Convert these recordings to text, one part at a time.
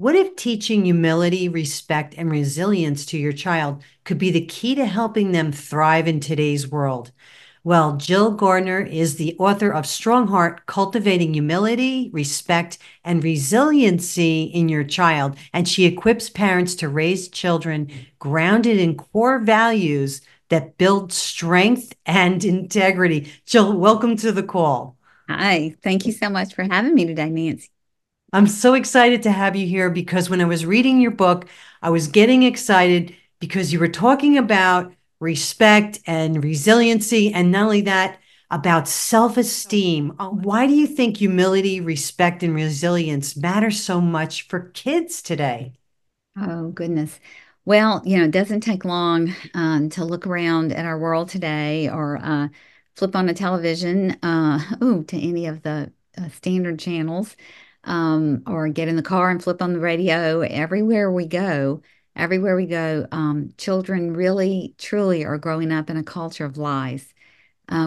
What if teaching humility, respect, and resilience to your child could be the key to helping them thrive in today's world? Well, Jill Garner is the author of Strongheart, Cultivating Humility, Respect, and Resiliency in Your Child, and she equips parents to raise children grounded in core values that build strength and integrity. Jill, welcome to the call. Hi, thank you so much for having me today, Nancy. I'm so excited to have you here because when I was reading your book, I was getting excited because you were talking about respect and resiliency, and not only that, about self-esteem. Why do you think humility, respect, and resilience matter so much for kids today? Oh, goodness. Well, it doesn't take long to look around at our world today or flip on a television to any of the standard channels or get in the car and flip on the radio. Everywhere we go, children really, truly are growing up in a culture of lies,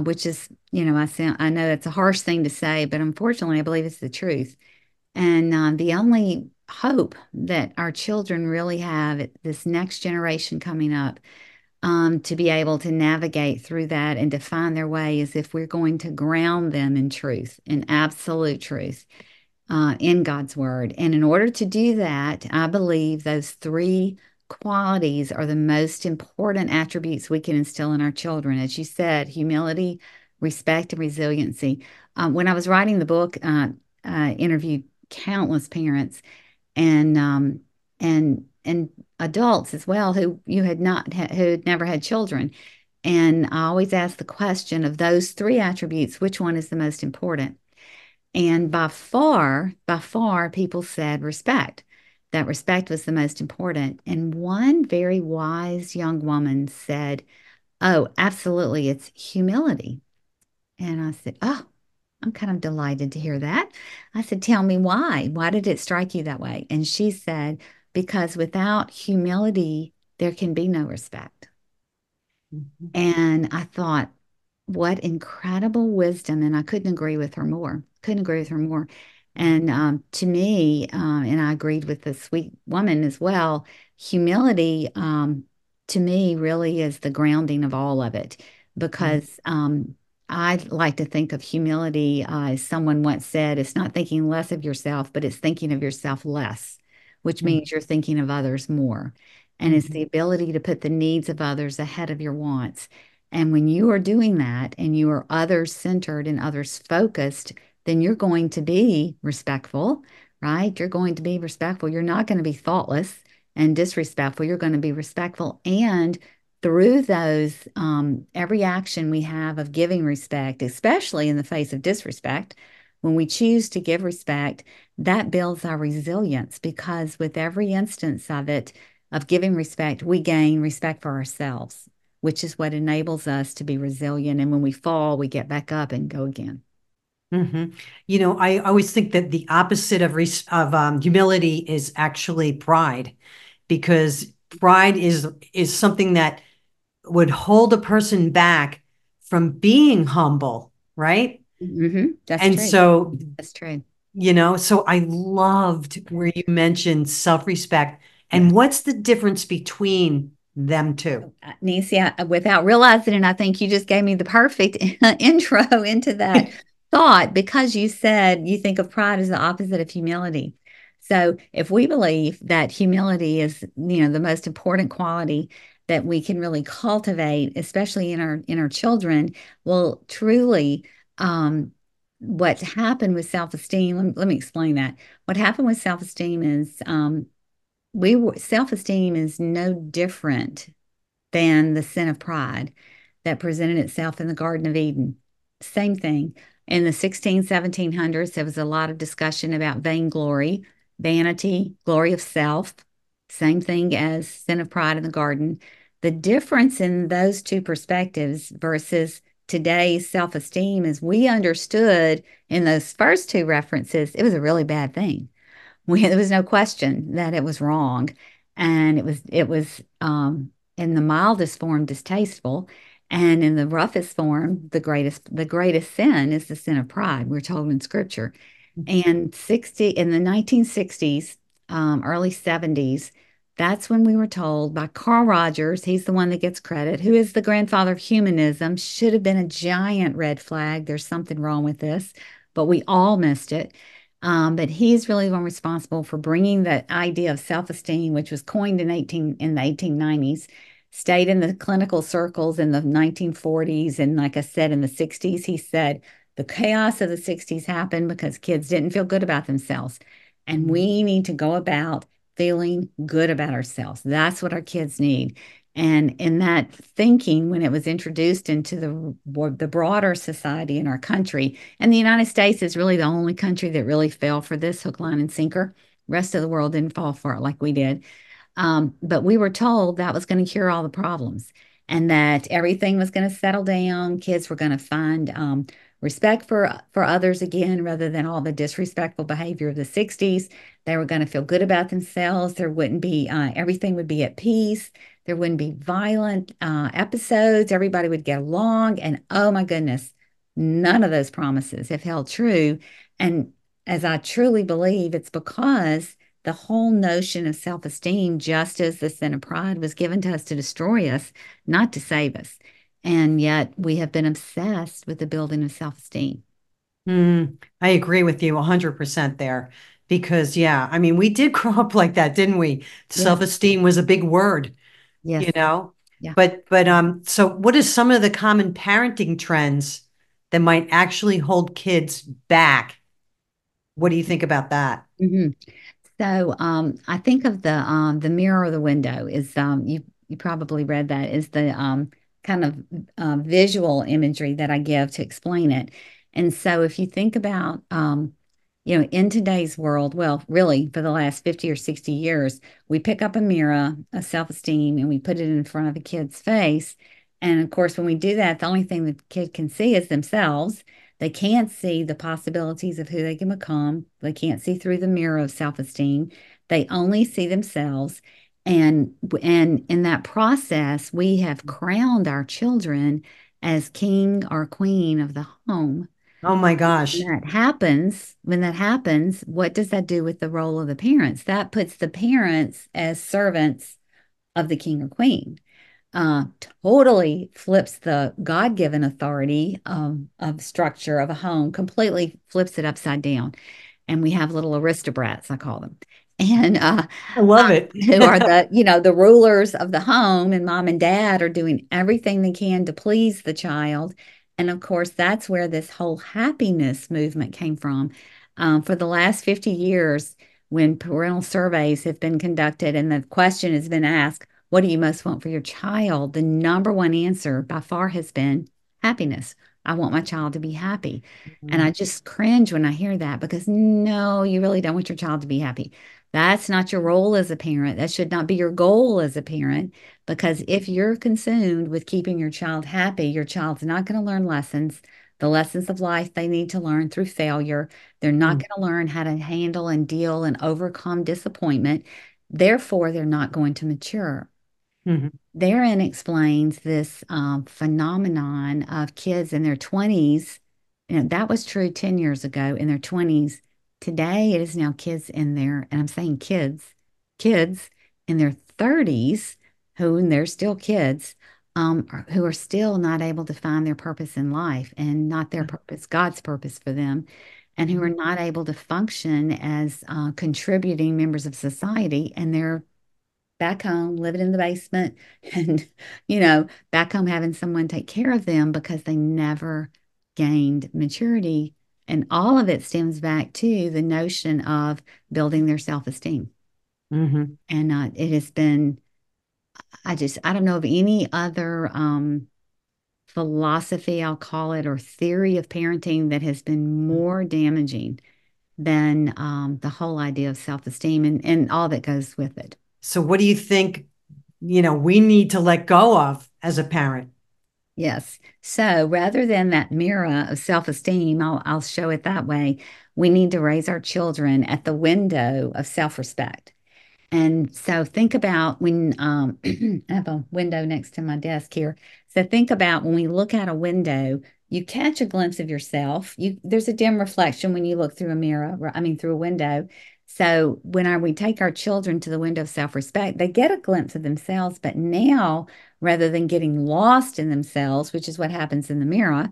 which is, I know it's a harsh thing to say, but unfortunately, I believe it's the truth. And the only hope that our children really have, this next generation coming up, to be able to navigate through that and to find their way is if we're going to ground them in truth, in absolute truth, in God's word. And in order to do that, I believe those three qualities are the most important attributes we can instill in our children. As you said, humility, respect, and resiliency. When I was writing the book, I interviewed countless parents and and adults as well who you had not who had never had children. And I always ask the question of those three attributes, which one is the most important? And by far, people said respect. That respect was the most important. And one very wise young woman said, "Oh, absolutely, it's humility." And I said, "Oh, I'm kind of delighted to hear that." I said, "Tell me why. Why did it strike you that way?" And she said, "Because without humility, there can be no respect." Mhm. And I thought, what incredible wisdom. And I couldn't agree with her more. Couldn't agree with her more. And to me, and I agreed with the sweet woman as well, humility to me really is the grounding of all of it. Because I like to think of humility, as someone once said, it's not thinking less of yourself, but it's thinking of yourself less, which Mhm. means you're thinking of others more. And it's the Mhm. ability to put the needs of others ahead of your wants. And when you are doing that and you are others centered and others focused, then you're going to be respectful, right? You're going to be respectful. You're not going to be thoughtless and disrespectful. You're going to be respectful. And through those, every action we have of giving respect, especially in the face of disrespect, when we choose to give respect, that builds our resilience because with every instance of it, of giving respect, we gain respect for ourselves, which is what enables us to be resilient. And when we fall, we get back up and go again. Mhm. I always think that the opposite of humility is actually pride, because pride is something that would hold a person back from being humble, right? That's And true. so, That's true. so I loved where you mentioned self-respect. And Yes. what's the difference between them two? Nancy, without realizing it, I think you just gave me the perfect intro into that thought because you said you think of pride as the opposite of humility. So if we believe that humility is, the most important quality that we can really cultivate, especially in our children, well, truly, what happened with self-esteem, let me explain that. What happened with self-esteem is self-esteem is no different than the sin of pride that presented itself in the Garden of Eden. Same thing. In the 1700s, there was a lot of discussion about vainglory, vanity, glory of self. Same thing as sin of pride in the garden. The difference in those two perspectives versus today's self esteem is we understood in those first two references, it was a really bad thing. There was no question that it was wrong, and it was in the mildest form distasteful, and in the roughest form the greatest sin is the sin of pride. We're told in Scripture, and 60 in the 1960s. early 70s, that's when we were told by Carl Rogers, he's the one that gets credit, who is the grandfather of humanism, should have been a giant red flag. There's something wrong with this, but we all missed it. But he's really the one responsible for bringing the idea of self-esteem, which was coined in the 1890s, stayed in the clinical circles in the 1940s, and like I said, in the 60s. He said the chaos of the 60s happened because kids didn't feel good about themselves. And we need to go about feeling good about ourselves. That's what our kids need. And in that thinking, when it was introduced into the broader society in our country, and the United States is really the only country that really fell for this hook, line, and sinker. Rest of the world didn't fall for it like we did. But we were told that was going to cure all the problems and that everything was going to settle down. Kids were going to find respect for others again, rather than all the disrespectful behavior of the 60s. They were going to feel good about themselves. There wouldn't be, everything would be at peace. There wouldn't be violent episodes. Everybody would get along. And oh my goodness, none of those promises have held true. And as I truly believe, it's because the whole notion of self-esteem, just as the sin of pride, was given to us to destroy us, not to save us. And yet we have been obsessed with the building of self-esteem. I agree with you 100% there because, yeah, I mean, we did grow up like that, didn't we? Yes, Self-esteem was a big word, yes, you know? yeah. So what is some of the common parenting trends that might actually hold kids back? What do you think about that? Mhm. So I think of the mirror or the window is you probably read that is the kind of visual imagery that I give to explain it. And so if you think about in today's world, well, really for the last 50 or 60 years, we pick up a mirror, a self-esteem, and we put it in front of a kid's face. And of course, when we do that, the only thing the kid can see is themselves. They can't see the possibilities of who they can become. They can't see through the mirror of self-esteem. They only see themselves. And in that process, we have crowned our children as king or queen of the home. Oh my gosh. When that happens, what does that do with the role of the parents? That puts the parents as servants of the king or queen. Uh, Totally flips the God-given authority of structure of a home, completely flips it upside down. And we have little aristocrats, I call them. And I love it. who are the rulers of the home, and mom and dad are doing everything they can to please the child. And of course, that's where this whole happiness movement came from. For the last 50 years, when parental surveys have been conducted and the question has been asked, what do you most want for your child? The number one answer by far has been happiness. I want my child to be happy. And I just cringe when I hear that, because no, you really don't want your child to be happy. That's not your role as a parent. That should not be your goal as a parent, because if you're consumed with keeping your child happy, your child's not going to learn lessons, the lessons of life they need to learn through failure. They're not Mhm. going to learn how to handle and deal and overcome disappointment. Therefore, they're not going to mature. Mhm. Therein explains this phenomenon of kids in their 20s. That was true 10 years ago in their 20s. Today, it is now kids in their, and I'm saying kids in their 30s, who, and they're still kids, who are still not able to find their purpose in life, and not their purpose, God's purpose for them, and who are not able to function as contributing members of society. And they're back home, living in the basement, and, back home having someone take care of them because they never gained maturity. And all of it stems back to the notion of building their self-esteem. Mhm. And it has been, I don't know of any other philosophy, I'll call it, or theory of parenting that has been more damaging than the whole idea of self-esteem and all that goes with it. So what do you think, we need to let go of as a parent? Yes. So rather than that mirror of self-esteem, I'll show it that way. We need to raise our children at the window of self-respect. And so think about when I have a window next to my desk here. So think about when we look out a window, you catch a glimpse of yourself. There's a dim reflection when you look through a mirror, I mean through a window. So we take our children to the window of self-respect, they get a glimpse of themselves, but now rather than getting lost in themselves, which is what happens in the mirror,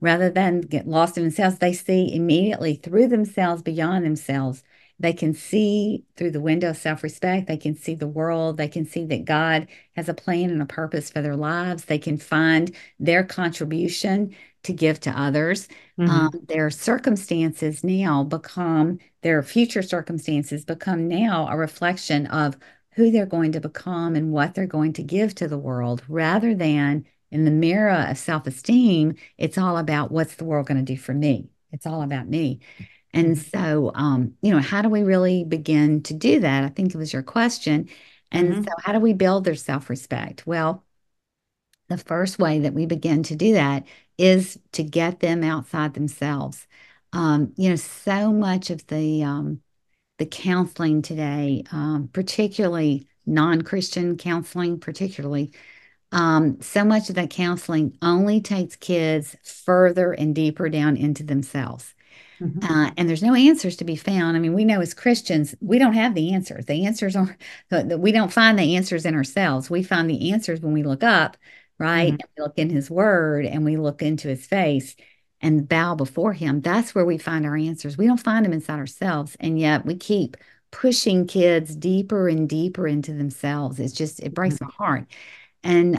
rather than get lost in themselves, they see immediately through themselves, beyond themselves. They can see through the window of self-respect. They can see the world. They can see that God has a plan and a purpose for their lives. They can find their contribution to give to others. Hmm. Their circumstances now become, their future circumstances become now a reflection of who they're going to become and what they're going to give to the world, rather than in the mirror of self-esteem, it's all about what's the world going to do for me? It's all about me. And Hmm. so, how do we really begin to do that? I think it was your question. And so, Hmm. how do we build their self-respect? Well, the first way that we begin to do that is to get them outside themselves. So much of the counseling today, particularly non-Christian counseling, particularly, so much of that counseling only takes kids further and deeper down into themselves. Hmm. And there's no answers to be found. I mean, we know as Christians, we don't have the answers. The answers are, we don't find the answers in ourselves. We find the answers when we look up, right? Hmm. And we look in his word and we look into his face and bow before him. That's where we find our answers. We don't find them inside ourselves. And yet we keep pushing kids deeper and deeper into themselves. It breaks my heart. And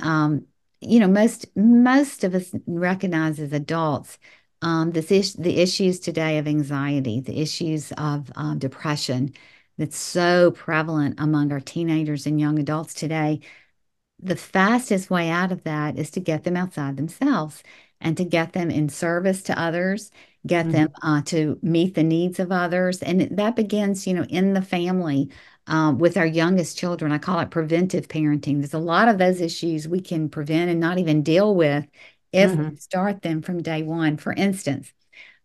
most of us recognize as adults the issues today of anxiety, the issues of depression that's so prevalent among our teenagers and young adults today. The fastest way out of that is to get them outside themselves and to get them in service to others, get them Hmm. to meet the needs of others. And that begins, in the family with our youngest children. I call it preventive parenting. There's a lot of those issues we can prevent and not even deal with if we Hmm. start them from day one. For instance,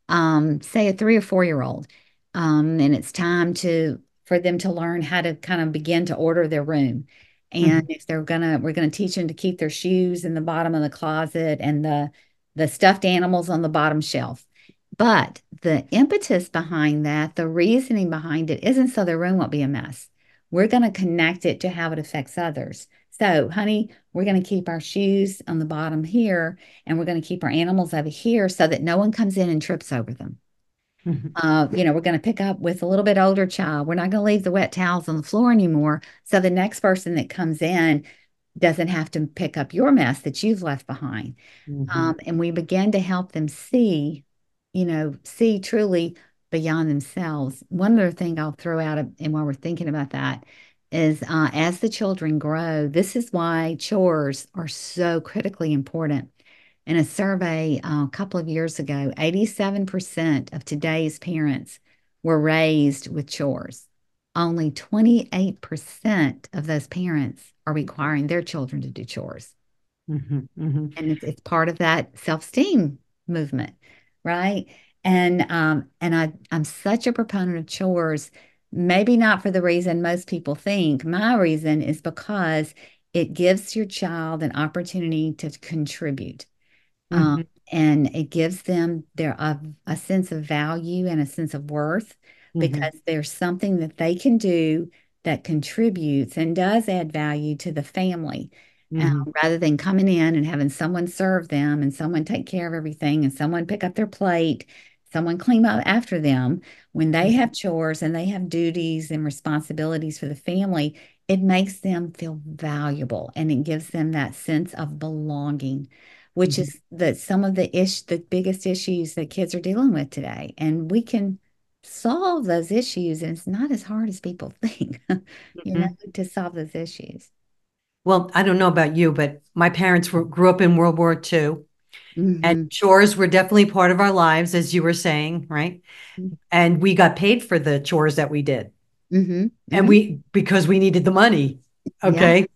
say a 3 or 4 year old, and it's time to for them to learn how to kind of begin to order their room. And Hmm. if we're gonna teach them to keep their shoes in the bottom of the closet and the stuffed animals on the bottom shelf. But the impetus behind that, the reasoning behind it, isn't so their room won't be a mess. We're going to connect it to how it affects others. So, honey, we're going to keep our shoes on the bottom here and we're going to keep our animals over here so that no one comes in and trips over them. Hmm. We're going to pick up with a little bit older child. We're not going to leave the wet towels on the floor anymore. So the next person that comes in doesn't have to pick up your mess that you've left behind. Hmm. And we begin to help them see truly beyond themselves. One other thing I'll throw out, and while we're thinking about that, is as the children grow, this is why chores are so critically important. In a survey a couple of years ago, 87% of today's parents were raised with chores. Only 28% of those parents are requiring their children to do chores. Hmm. Hmm. And it's part of that self-esteem movement, right? And I'm such a proponent of chores, maybe not for the reason most people think. My reason is because it gives your child an opportunity to contribute. Um, Hmm. and it gives them a sense of value and a sense of worth Hmm. because there's something that they can do that contributes and does add value to the family. Hmm. Rather than coming in and having someone serve them and someone take care of everything and someone pick up their plate, someone clean up after them, when they have chores and they have duties and responsibilities for the family, it makes them feel valuable and it gives them that sense of belonging, which Hmm. is some of the biggest issues that kids are dealing with today. And we can solve those issues, and it's not as hard as people think, Hmm. to solve those issues. Well, I don't know about you, but my parents grew up in World War II, and Hmm. chores were definitely part of our lives, as you were saying, right? And we got paid for the chores that we did. Hmm. And Hmm. because we needed the money. Yeah. Okay.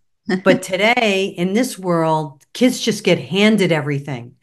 But today in this world, kids just get handed everything.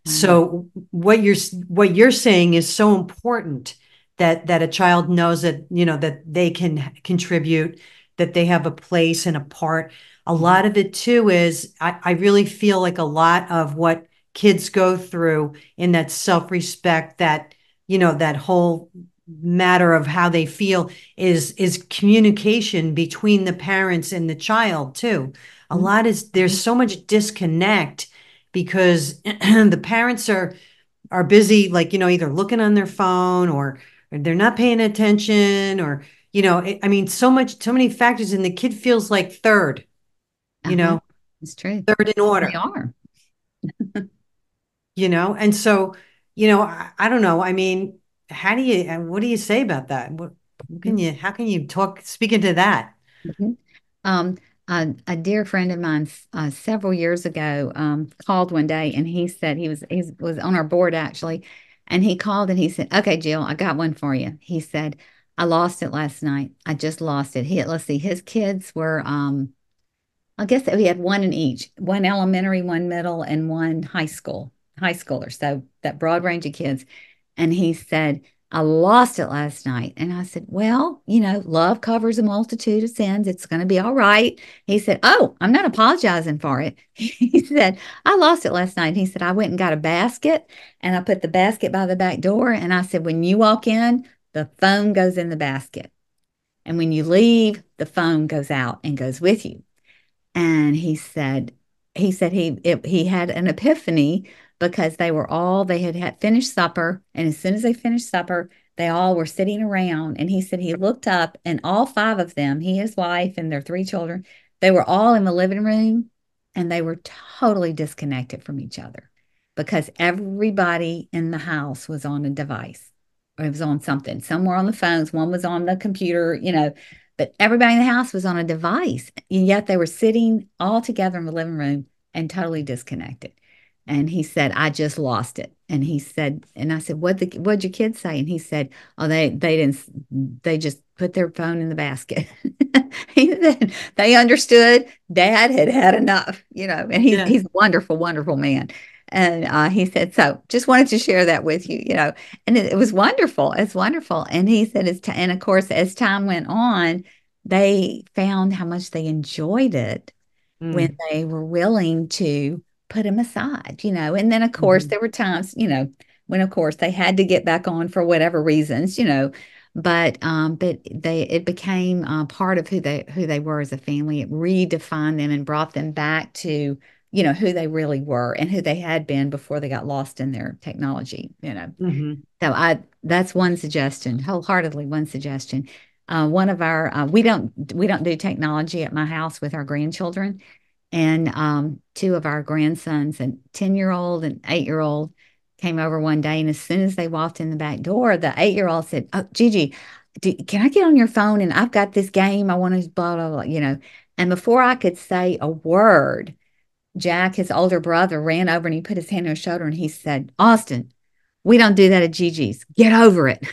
Right. So what you're saying is so important that a child knows that, that they can contribute, that they have a place and a part. A Mhm. lot of it too is I really feel like a lot of what kids go through in that self-respect, that, that whole matter of how they feel is communication between the parents and the child too. A Mhm. lot is there's so much disconnect because the parents are busy, like, either looking on their phone, or they're not paying attention, or I mean, so many factors, and the kid feels like third, you Uh-huh. know It's true. third in They order. are. And so, I don't know. I mean, what do you say about that? How can you speak into that? Mhm. Um, a dear friend of mine several years ago called one day, and he said he was on our board actually, and he called and he said, "Okay, Jill, I got one for you." He said, "I lost it last night. I just lost it." Let's see, his kids were I guess that we had one in each, one elementary, one middle, and one high schooler. So that broad range of kids. And he said, I lost it last night. And I said, well, love covers a multitude of sins. It's going to be all right. He said, oh, I'm not apologizing for it. He said, I lost it last night. He said, I went and got a basket and I put the basket by the back door. And I said, when you walk in, the phone goes in the basket. And when you leave, the phone goes out and goes with you. And he had an epiphany because they had finished supper, and as soon as they finished supper, they all were sitting around. And he said he looked up, and all five of them, he, his wife, and their three children, they were all in the living room, and they were totally disconnected from each other because everybody in the house was on a device or it was on something. Some were on the phones, one was on the computer. But everybody in the house was on a device, and yet they were sitting all together in the living room and totally disconnected. And he said, I just lost it. And he said, and I said, what'd your kids say? And he said, oh, they didn't, they just put their phone in the basket. He said they understood dad had had enough, and he's Yeah. he's a wonderful, wonderful man. And he said, so just wanted to share that with you, and it was wonderful. It's wonderful. And he said, and of course, as time went on, they found how much they enjoyed it when Mm. they were willing to put them aside. And then, of course, Mhm. there were times, when, of course, they had to get back on for whatever reasons. But it became part of who they were as a family. It redefined them and brought them back to who they really were and who they had been before they got lost in their technology. Mhm. So that's one suggestion, wholeheartedly one suggestion. One of our we don't do technology at my house with our grandchildren, and two of our grandsons, a 10-year-old and 8-year-old, came over one day, and as soon as they walked in the back door, the 8-year-old said, "Oh, Gigi, can I get on your phone? And I've got this game I want to blah blah blah." And before I could say a word, Jack, his older brother, ran over and he put his hand on his shoulder and he said, Austin, we don't do that at Gigi's. Get over it.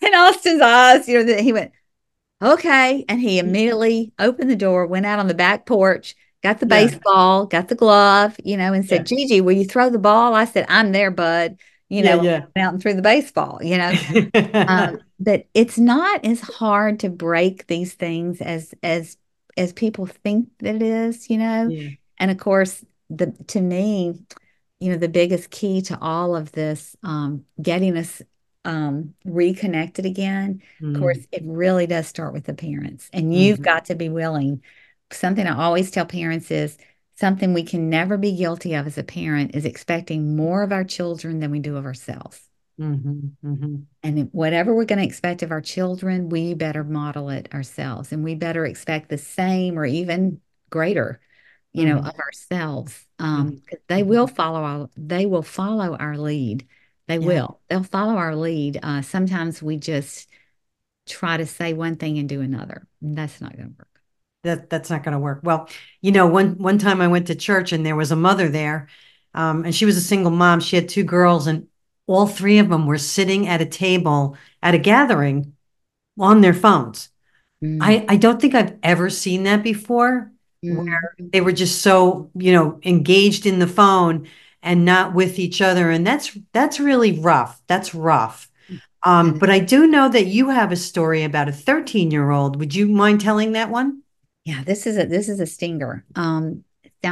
And Austin's eyes, he went, okay. And he immediately opened the door, went out on the back porch, got the Yeah. baseball, got the glove, and said, Yeah. Gigi, will you throw the ball? I said, I'm there, bud. Yeah. And Yeah. went out and threw the baseball. But it's not as hard to break these things as people think that it is. Yeah. And of course, to me, the biggest key to all of this, getting us reconnected again, of course, Mm. it really does start with the parents. And you've Mhm. got to be willing. Something I always tell parents is something we can never be guilty of as a parent is expecting more of our children than we do of ourselves. Mhm. Mhm. And whatever we're going to expect of our children, we better model it ourselves. And we better expect the same or even greater, Mhm. of ourselves. Mhm. 'Cause they will follow our lead. They Yeah. will. They'll follow our lead. Sometimes we just try to say one thing and do another. And that's not going to work. That's not going to work. Well, one time I went to church and there was a mother there, and she was a single mom. She had two girls, and all three of them were sitting at a table at a gathering on their phones. Mm, I don't think I've ever seen that before, where mm, they were just so, engaged in the phone and not with each other. And that's really rough. That's rough. mm. But I do know that you have a story about a 13-year-old. Would you mind telling that one? Yeah, this is a stinger. I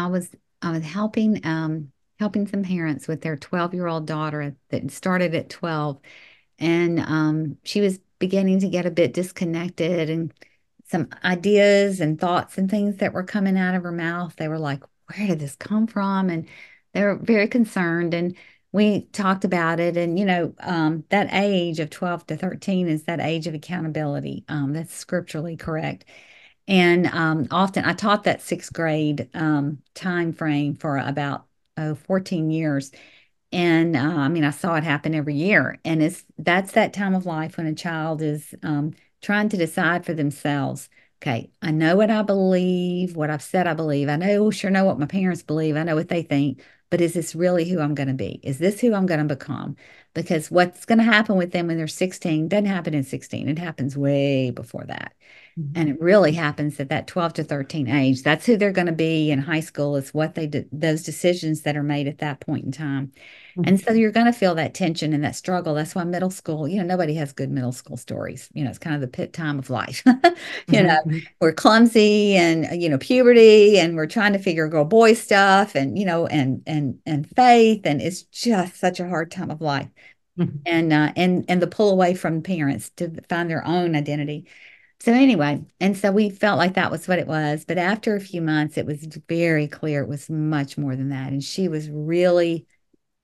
was helping. helping some parents with their 12-year-old daughter that started at 12. And she was beginning to get a bit disconnected, and some ideas and thoughts and things that were coming out of her mouth. They were like, where did this come from? And they were very concerned. And we talked about it. And, that age of 12 to 13 is that age of accountability. That's scripturally correct. And often I taught that sixth grade time frame for about 14 years. And I mean, I saw it happen every year. And that's that time of life when a child is trying to decide for themselves. Okay, I know what I believe, what I've said I believe. I know, sure know what my parents believe. I know what they think. But is this really who I'm going to be? Is this who I'm going to become? Because what's going to happen with them when they're 16 doesn't happen in 16. It happens way before that. And it really happens at that 12 to 13 age. That's who they're going to be in high school, is what they do, those decisions that are made at that point in time. And Mhm. so you're going to feel that tension and that struggle. That's why middle school, nobody has good middle school stories. It's kind of the pit time of life. You know, Mhm. we're clumsy and, puberty, and we're trying to figure girl boy stuff, and, and faith. And it's just such a hard time of life. Mhm. And the pull away from parents to find their own identity. So anyway, and so we felt like that was what it was. But after a few months, it was very clear it was much more than that. And she was really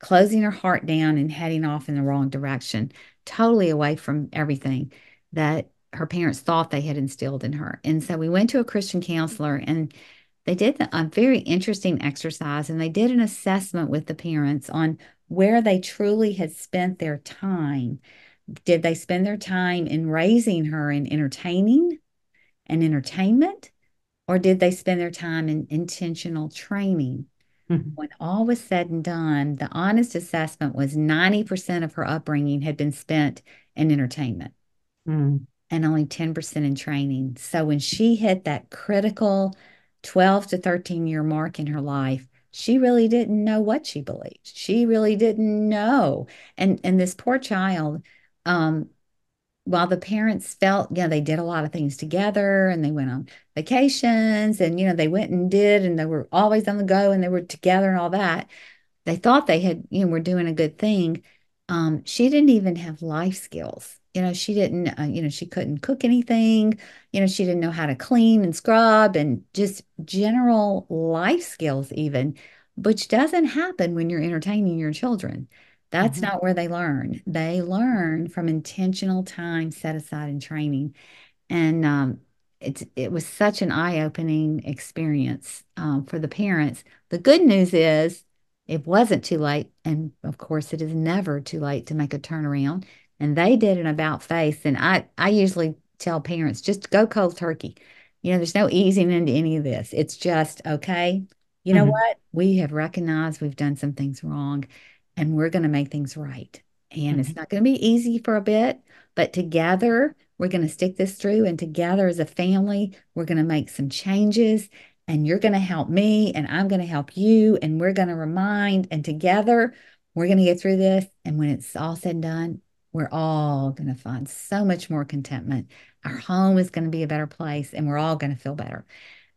closing her heart down and heading off in the wrong direction, totally away from everything that her parents thought they had instilled in her. And so we went to a Christian counselor, and they did a very interesting exercise, and they did an assessment with the parents on where they truly had spent their time. Did they spend their time in raising her in entertaining and entertainment, or did they spend their time in intentional training? Mhm. When all was said and done, the honest assessment was 90% of her upbringing had been spent in entertainment Mhm. and only 10% in training. So when she hit that critical 12 to 13-year mark in her life, she really didn't know what she believed. She really didn't know. And this poor child, um, while the parents felt, they did a lot of things together, and they went on vacations, and, they went and did, and they were always on the go, and they were together and all that. They thought they had, were doing a good thing. She didn't even have life skills. She didn't, she couldn't cook anything. She didn't know how to clean and scrub, and just general life skills, even, which doesn't happen when you're entertaining your children. That's Mhm. not where they learn. They learn from intentional time set aside in training. And it was such an eye-opening experience for the parents. The good news is it wasn't too late. And of course, it is never too late to make a turnaround. And they did an about face. And I usually tell parents just go cold turkey. There's no easing into any of this. It's just, okay, you know Mhm. what? We have recognized we've done some things wrong, and we're going to make things right. And it's Mhm. not going to be easy for a bit, but together, we're going to stick this through. And together as a family, we're going to make some changes. And you're going to help me, and I'm going to help you. And we're going to remind, and together, we're going to get through this. And when it's all said and done, we're all going to find so much more contentment. Our home is going to be a better place, and we're all going to feel better.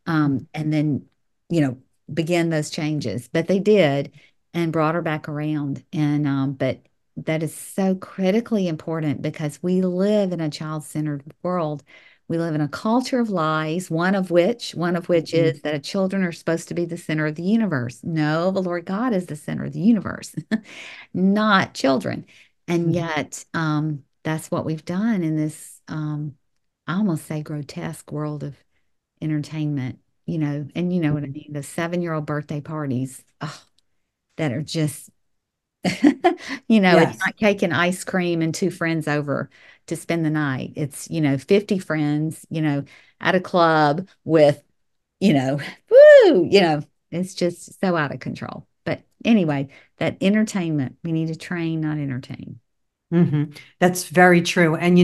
And then, you know, begin those changes. But they did, and brought her back around. And but that is so critically important, because we live in a child-centered world. We live in a culture of lies, one of which Mhm. is that children are supposed to be the center of the universe. No, the Lord God is the center of the universe, not children. And Mhm. yet, that's what we've done in this, I almost say grotesque world of entertainment, and you know what I Mhm. mean, the 7-year-old birthday parties, oh, that are just, it's Yes. not cake and ice cream and two friends over to spend the night. It's, 50 friends, at a club with, you know, woo, it's just so out of control. But anyway, that entertainment, we need to train, not entertain. That's very true. And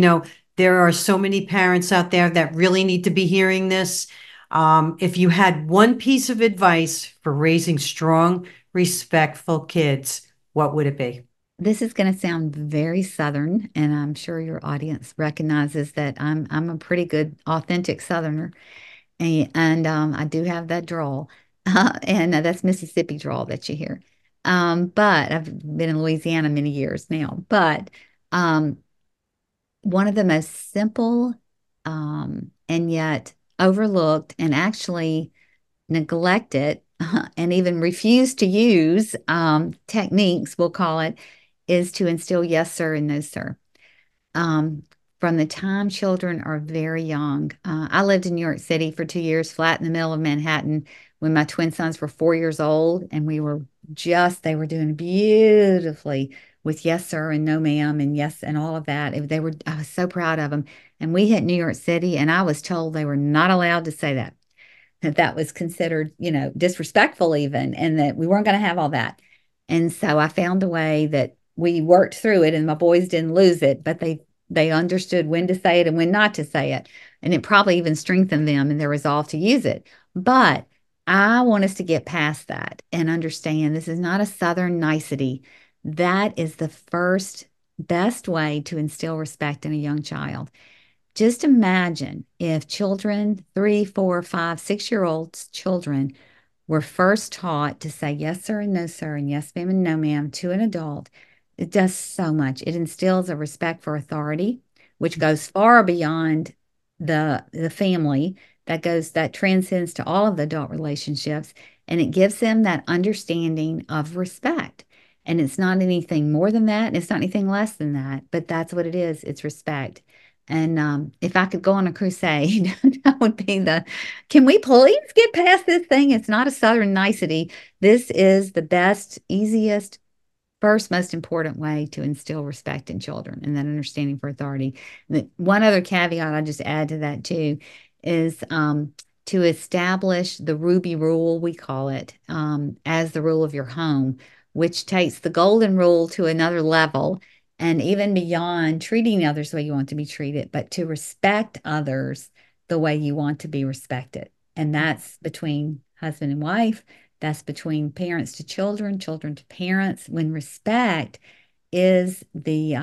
there are so many parents out there that really need to be hearing this. If you had one piece of advice for raising strong, respectful kids, what would it be? This is going to sound very Southern, and I'm sure your audience recognizes that I'm a pretty good, authentic Southerner, and I do have that drawl, and that's Mississippi drawl that you hear. But I've been in Louisiana many years now. But um, one of the most simple and yet overlooked and actually neglected and even refused to use techniques, we'll call it, is to instill yes, sir, and no, sir. um, from the time children are very young. I lived in New York City for 2 years, flat in the middle of Manhattan, when my twin sons were 4 years old, and they were doing beautifully with yes, sir, and no, ma'am, and yes, and all of that. I was so proud of them. And we hit New York City, and I was told they were not allowed to say that was considered, disrespectful even, and that we weren't going to have all that. And so I found a way that we worked through it, and my boys didn't lose it, but they understood when to say it and when not to say it. And it probably even strengthened them in their resolve to use it. But I want us to get past that and understand this is not a Southern nicety. That is the first best way to instill respect in a young child. Just imagine if children, 3, 4, 5, 6 year olds, children, were first taught to say yes, sir, and no, sir, and yes, ma'am, and no, ma'am to an adult. It does so much. It instills a respect for authority, which goes far beyond the family, that transcends to all of the adult relationships, and it gives them that understanding of respect. And it's not anything more than that, and it's not anything less than that, but that's what it is. It's respect. And if I could go on a crusade, that would be can we please get past this thing? It's not a Southern nicety. This is the best, easiest, first most important way to instill respect in children and that understanding for authority. One other caveat I'll just add to that too is to establish the Ruby Rule, we call it, as the rule of your home, which takes the golden rule to another level and even beyond treating others the way you want to be treated, but to respect others the way you want to be respected. And that's between husband and wife, that's between parents to children, children to parents, when respect is the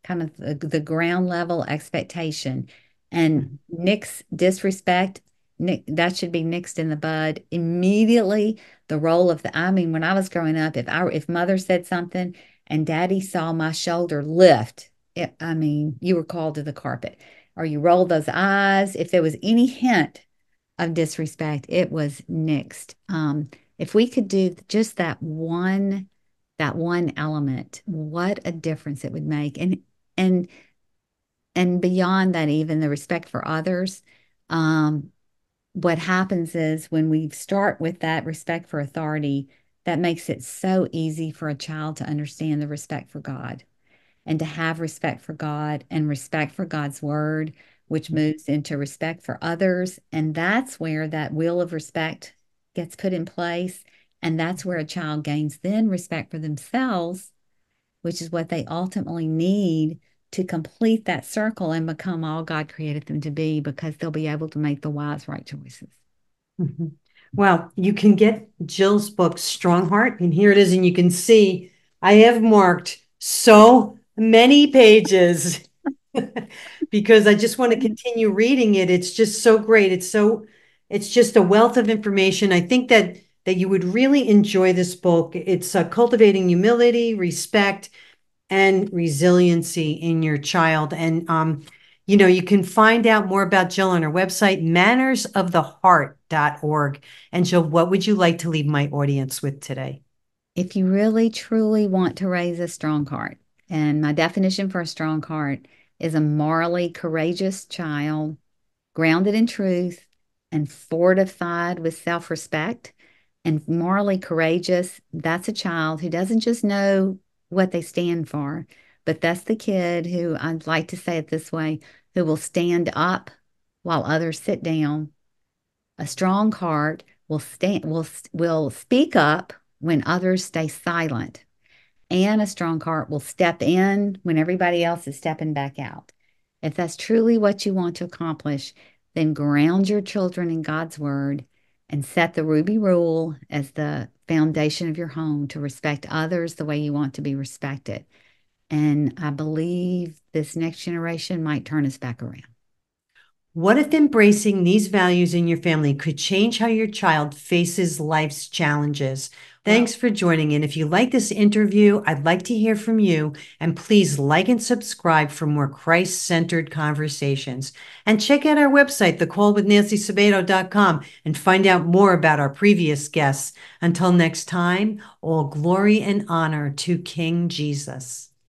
kind of the ground level expectation. And nix disrespect, that should be nixed in the bud immediately. The role of I mean, when I was growing up, if mother said something and daddy saw my shoulder lift, I mean, you were called to the carpet, or you rolled those eyes. If there was any hint of disrespect, it was nixed. If we could do just that one element, what a difference it would make. And and beyond that, even the respect for others. Um, what happens is when we start with that respect for authority, that makes it so easy for a child to understand the respect for God and to have respect for God and respect for God's word, which moves into respect for others. And that's where that wheel of respect gets put in place. And that's where a child gains then respect for themselves, which is what they ultimately need to complete that circle and become all God created them to be, because they'll be able to make the wise, right choices. Mhm. Well, you can get Jill's book, Strongheart, and here it is. And you can see I have marked so many pages because I just want to continue reading it. It's just so great. It's just a wealth of information. I think that you would really enjoy this book. It's Cultivating Humility, Respect, and Resiliency in your child. And you can find out more about Jill on her website, mannersoftheheart.org. And Jill, what would you like to leave my audience with today? If you really truly want to raise a strong heart, and my definition for a strong heart is a morally courageous child, grounded in truth and fortified with self respect, and morally courageous, that's a child who doesn't just know what they stand for, but that's the kid who, I'd like to say it this way, who will stand up while others sit down. A strong heart will speak up when others stay silent, and a strong heart will step in when everybody else is stepping back out. If that's truly what you want to accomplish, then ground your children in God's word and set the Ruby Rule as the foundation of your home to respect others the way you want to be respected. And I believe this next generation might turn us back around. What if embracing these values in your family could change how your child faces life's challenges? Thanks for joining in. If you like this interview, I'd like to hear from you. And please like and subscribe for more Christ centered conversations. And check out our website, thecallwithnancysabato.com, and find out more about our previous guests. Until next time, all glory and honor to King Jesus.